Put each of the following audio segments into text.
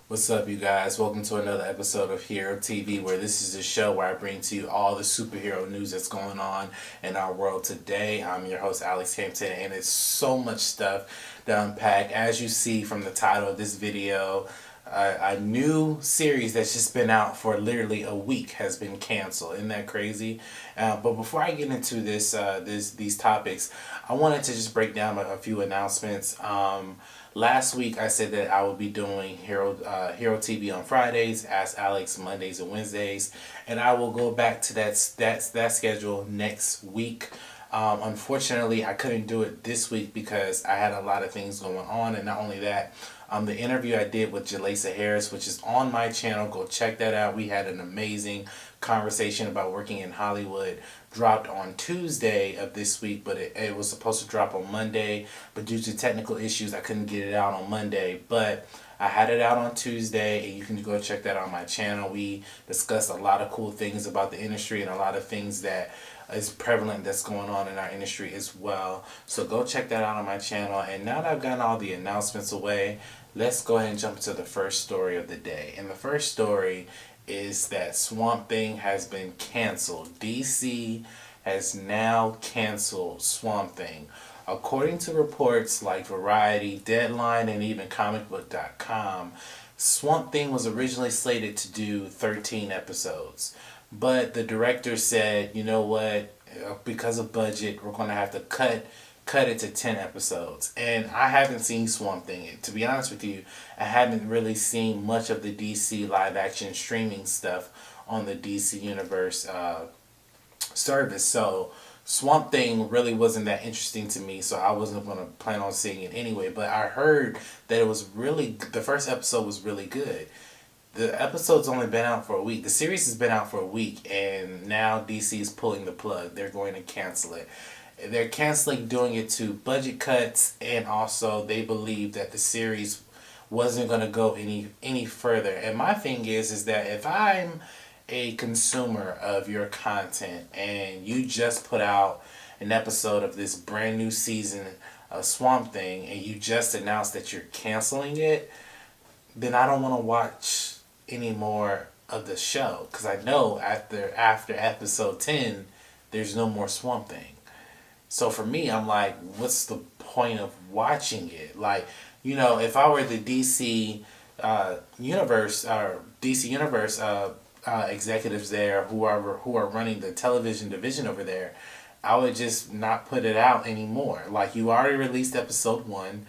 What's up, you guys? Welcome to another episode of HeroTV, where this is the show where I bring to you all the superhero news that's going on in our world today. I'm your host, Alex Hampton, and it's so much stuff to unpack. As you see from the title of this video, a new series that's just been out for literally a week has been canceled. Isn't that crazy? But before I get into these topics, I wanted to just break down a few announcements. Last week I said that I would be doing Hero TV on Fridays, Ask Alex Mondays and Wednesdays, and I will go back to that schedule next week. Unfortunately, I couldn't do it this week because I had a lot of things going on, and not only that, the interview I did with Jalesa Harris, which is on my channel, go check that out. We had an amazing conversation about working in Hollywood. Dropped on Tuesday of this week, but it was supposed to drop on Monday, but due to technical issues I couldn't get it out on Monday, but I had it out on Tuesday, and you can go check that out on my channel. We discussed a lot of cool things about the industry and a lot of things that is prevalent that's going on in our industry as well. So go check that out on my channel. And now that I've gotten all the announcements away, let's go ahead and jump into the first story of the day. And the first story is that Swamp Thing has been canceled. DC has now canceled Swamp Thing. According to reports like Variety, Deadline, and even comicbook.com, Swamp Thing was originally slated to do 13 episodes. But the director said, you know what, because of budget, we're going to have to cut it to 10 episodes. And I haven't seen Swamp Thing. To be honest with you, I haven't really seen much of the DC live action streaming stuff on the DC Universe service. So Swamp Thing really wasn't that interesting to me, so I wasn't going to plan on seeing it anyway. But I heard that it was the first episode was really good. The episode's only been out for a week. The series has been out for a week, and now DC is pulling the plug. They're going to cancel it. They're canceling doing it to budget cuts, and also they believe that the series wasn't going to go any further. And my thing is that if I'm a consumer of your content and you just put out an episode of this brand new season of Swamp Thing and you just announced that you're canceling it, then I don't want to watch any more of the show, because I know after episode 10 there's no more Swamp Thing. So for me, I'm like, what's the point of watching it? Like, you know, if I were the DC Universe executives there who are running the television division over there, I would just not put it out anymore. Like, you already released episode 1,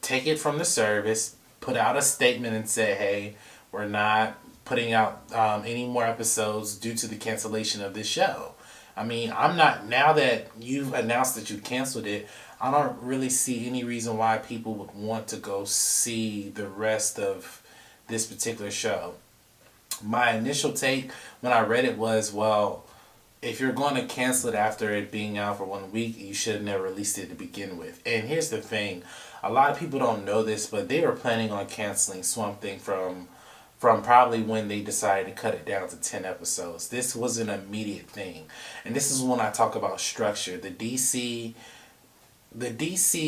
take it from the service, put out a statement and say, hey, we're not putting out any more episodes due to the cancellation of this show. I mean, now that you've announced that you canceled it, I don't really see any reason why people would want to go see the rest of this particular show. My initial take when I read it was, well, if you're going to cancel it after it being out for 1 week, you should have never released it to begin with. And here's the thing. A lot of people don't know this, but they were planning on canceling Swamp Thing from probably when they decided to cut it down to 10 episodes. This was an immediate thing. And this is when I talk about structure. The DC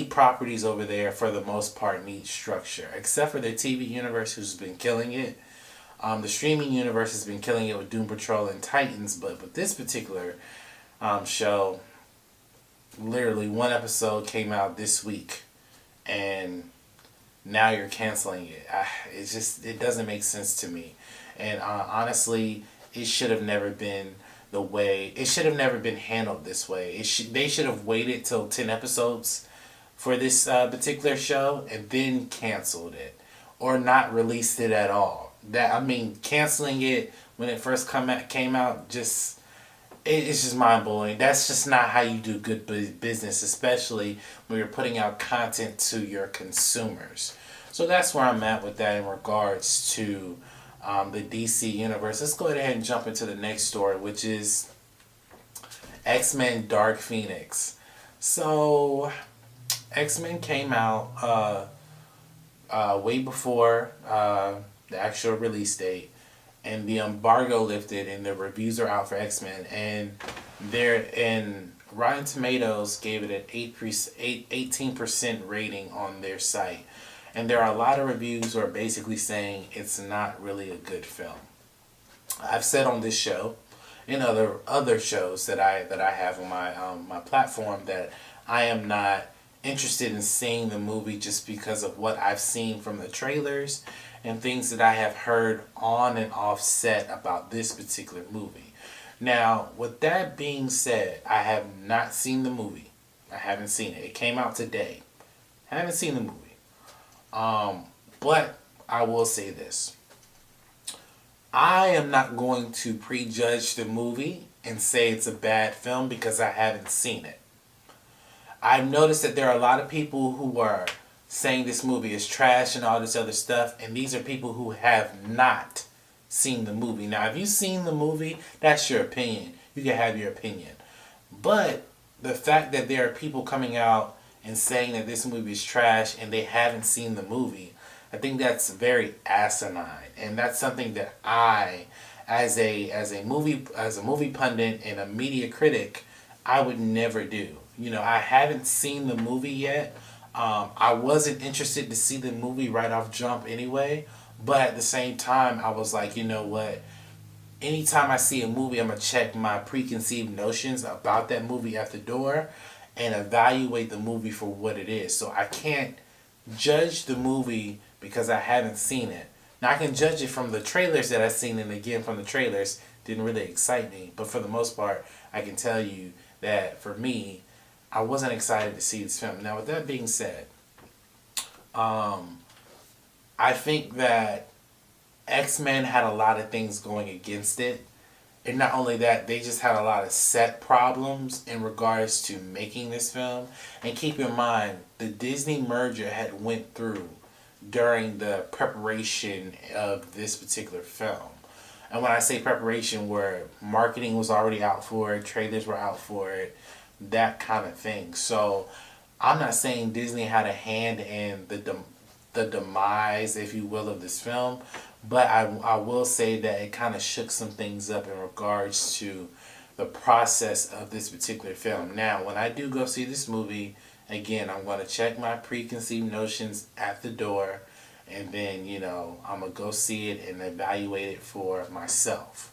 properties over there, for the most part, need structure. Except for the TV universe, who's been killing it. The streaming universe has been killing it with Doom Patrol and Titans. But this particular show, literally one episode came out this week. And now you're canceling it. It doesn't make sense to me. And honestly, it should have never been handled this way. They should have waited till 10 episodes for this particular show and then canceled it, or not released it at all. Canceling it when it first came out, it's just mind-blowing. That's just not how you do good business, especially when you're putting out content to your consumers. So that's where I'm at with that in regards to the DC Universe. Let's go ahead and jump into the next story, which is X-Men Dark Phoenix. So X-Men came out way before the actual release date, and the embargo lifted and the reviews are out for X-Men. And There in Rotten Tomatoes gave it an 18% rating on their site. And there are a lot of reviews who are basically saying it's not really a good film. I've said on this show and other shows that I have on my platform that I am not interested in seeing the movie just because of what I've seen from the trailers and things that I have heard on and off set about this particular movie. Now, with that being said, I have not seen the movie. I haven't seen it. It came out today. I haven't seen the movie. But I will say this. I am not going to prejudge the movie and say it's a bad film because I haven't seen it. I've noticed that there are a lot of people who are saying this movie is trash and all this other stuff, and these are people who have not seen the movie. Now, if you've seen the movie, that's your opinion. You can have your opinion. But the fact that there are people coming out and saying that this movie is trash and they haven't seen the movie, I think that's very asinine, and that's something that I, as a movie pundit and a media critic, I would never do. You know, I haven't seen the movie yet. I wasn't interested to see the movie right off jump anyway, but at the same time, I was like, you know what? Anytime I see a movie, I'm gonna check my preconceived notions about that movie at the door and evaluate the movie for what it is. So I can't judge the movie because I haven't seen it. Now I can judge it from the trailers that I've seen, and again from the trailers didn't really excite me. But for the most part, I can tell you that for me, I wasn't excited to see this film. Now with that being said, I think that X-Men had a lot of things going against it. And not only that, they just had a lot of set problems in regards to making this film. And keep in mind, the Disney merger had went through during the preparation of this particular film. And when I say preparation, where marketing was already out for it, trailers were out for it, that kind of thing. So I'm not saying Disney had a hand in the demise, if you will, of this film. But I will say that it kind of shook some things up in regards to the process of this particular film. Now, when I do go see this movie, again, I'm going to check my preconceived notions at the door. And then, you know, I'm going to go see it and evaluate it for myself.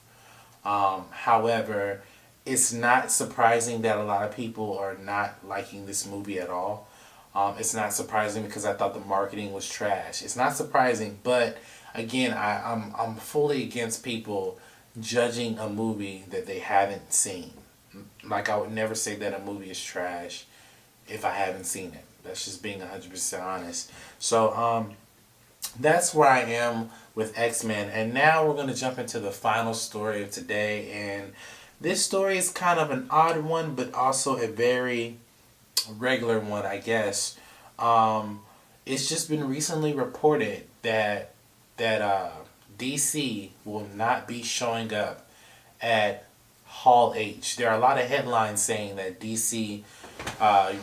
However, it's not surprising that a lot of people are not liking this movie at all. It's not surprising because I thought the marketing was trash. It's not surprising, but again, I'm fully against people judging a movie that they haven't seen. Like, I would never say that a movie is trash if I haven't seen it. That's just being 100% honest. So that's where I am with X-Men. And now we're going to jump into the final story of today. And this story is kind of an odd one, but also a very regular one, I guess. It's just been recently reported that DC will not be showing up at Hall H. There are a lot of headlines saying that DC,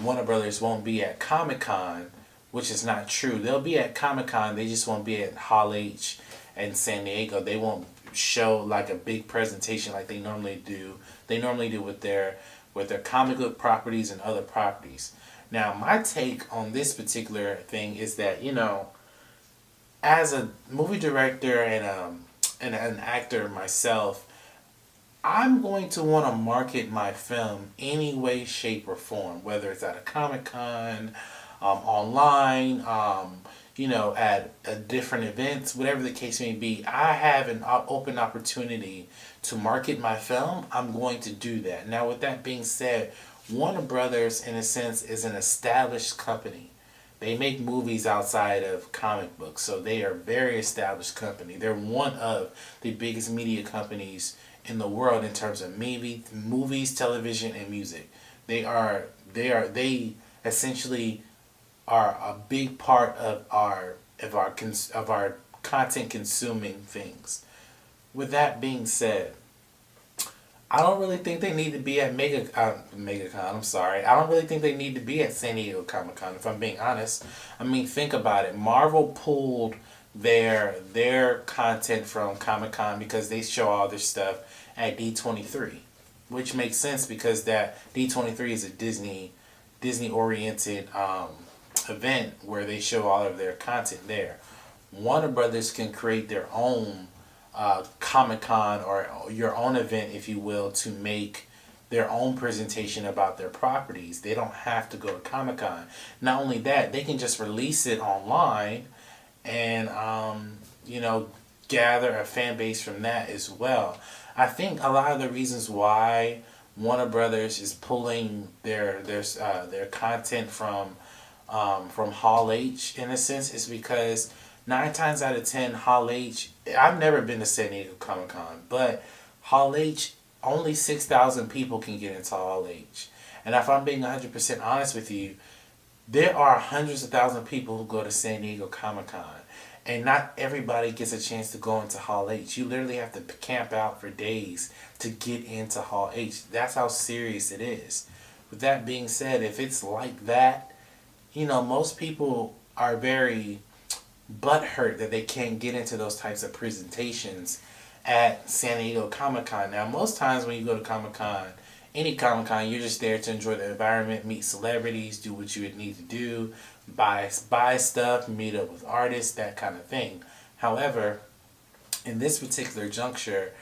Warner Brothers won't be at Comic-Con, which is not true. They'll be at Comic-Con, they just won't be at Hall H in San Diego. They won't show like a big presentation like they normally do. They normally do with their comic book properties and other properties. Now, my take on this particular thing is that, you know, as a movie director and an actor myself, I'm going to want to market my film any way, shape, or form, whether it's at a Comic-Con, online, you know, at different events, whatever the case may be. I have an open opportunity to market my film. I'm going to do that. Now, with that being said, Warner Brothers, in a sense, is an established company. They make movies outside of comic books, so they are a very established company. They're one of the biggest media companies in the world in terms of movies, television, and music. They essentially are a big part of our content consuming things. With that being said, I don't really think they need to be at MegaCon. I'm sorry. I don't really think they need to be at San Diego Comic-Con, if I'm being honest. I mean, think about it. Marvel pulled their content from Comic-Con because they show all their stuff at D23. which makes sense because that D23 is a Disney oriented event where they show all of their content there. Warner Brothers can create their own Comic-Con or your own event, if you will, to make their own presentation about their properties. They don't have to go to Comic-Con. Not only that, they can just release it online and gather a fan base from that as well. I think a lot of the reasons why Warner Brothers is pulling their content from Hall H in a sense is because 9 times out of 10 Hall H, I've never been to San Diego Comic-Con, but Hall H, only 6,000 people can get into Hall H. And if I'm being 100% honest with you, there are hundreds of thousands of people who go to San Diego Comic-Con. And not everybody gets a chance to go into Hall H. You literally have to camp out for days to get into Hall H. That's how serious it is. With that being said, if it's like that, most people are very butthurt that they can't get into those types of presentations at San Diego Comic-Con. Now, most times when you go to Comic-Con, any Comic-Con, you're just there to enjoy the environment, meet celebrities, do what you would need to do, buy stuff, meet up with artists, that kind of thing. However, in this particular juncture,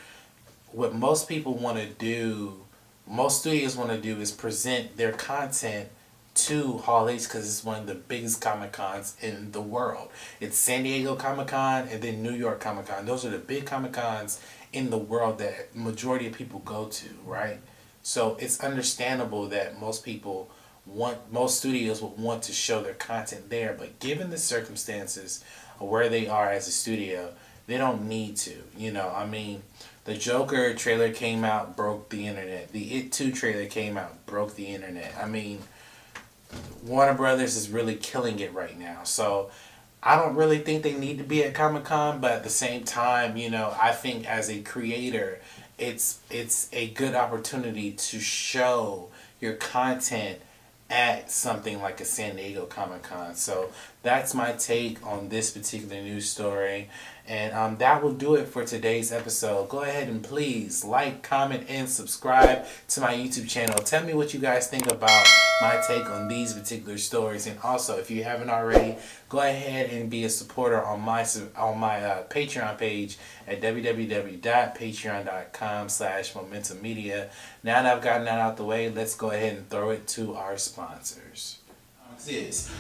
what most people want to do, most studios want to do is present their content to Hall H because it's one of the biggest Comic-Cons in the world. It's San Diego Comic-Con and then New York Comic-Con. Those are the big Comic-Cons in the world that majority of people go to, right? So it's understandable that most studios would want to show their content there, but given the circumstances of where they are as a studio, they don't need to. The Joker trailer came out, broke the internet. The It 2 trailer came out, broke the internet. Warner Brothers is really killing it right now. So I don't really think they need to be at Comic-Con, but at the same time, I think as a creator, it's a good opportunity to show your content at something like a San Diego Comic-Con. So that's my take on this particular news story. And that will do it for today's episode. Go ahead and please like, comment, and subscribe to my YouTube channel. Tell me what you guys think about my take on these particular stories. And also, if you haven't already, go ahead and be a supporter on my Patreon page at www.patreon.com/Momentum Media. Now that I've gotten that out the way, let's go ahead and throw it to our sponsors.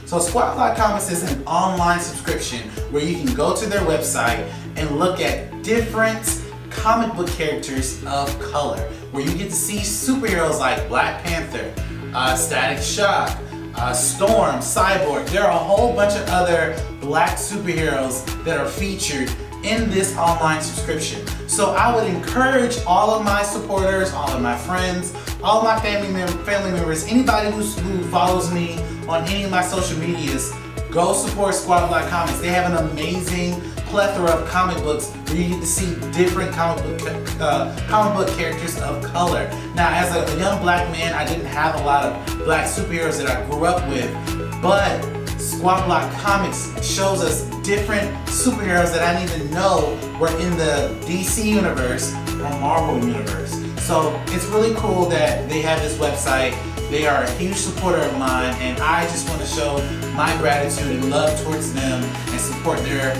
So Squad Block Comics is an online subscription where you can go to their website and look at different comic book characters of color, where you get to see superheroes like Black Panther, Static Shock, Storm, Cyborg. There are a whole bunch of other black superheroes that are featured in this online subscription. So I would encourage all of my supporters, all of my friends, all of my family members, anybody who follows me on any of my social medias, go support Squad Block Comics. They have an amazing plethora of comic books where you get to see different comic book characters of color. Now, as a young black man, I didn't have a lot of black superheroes that I grew up with, but Squad Block Comics shows us different superheroes that I didn't even know were in the DC universe or Marvel universe. So it's really cool that they have this website. They are a huge supporter of mine, and I just want to show my gratitude and love towards them and support their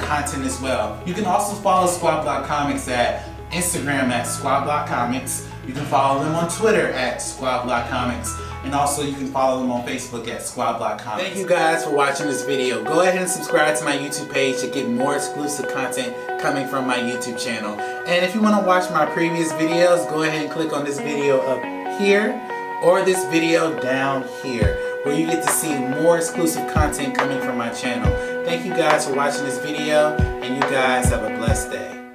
content as well. You can also follow Squad Block Comics at Instagram at Squad Block Comics. You can follow them on Twitter at Squad Block Comics. And also you can follow them on Facebook at Squad Block Comics. Thank you guys for watching this video. Go ahead and subscribe to my YouTube page to get more exclusive content coming from my YouTube channel. And if you want to watch my previous videos, go ahead and click on this video up here or this video down here, where you get to see more exclusive content coming from my channel. Thank you guys for watching this video, and you guys have a blessed day.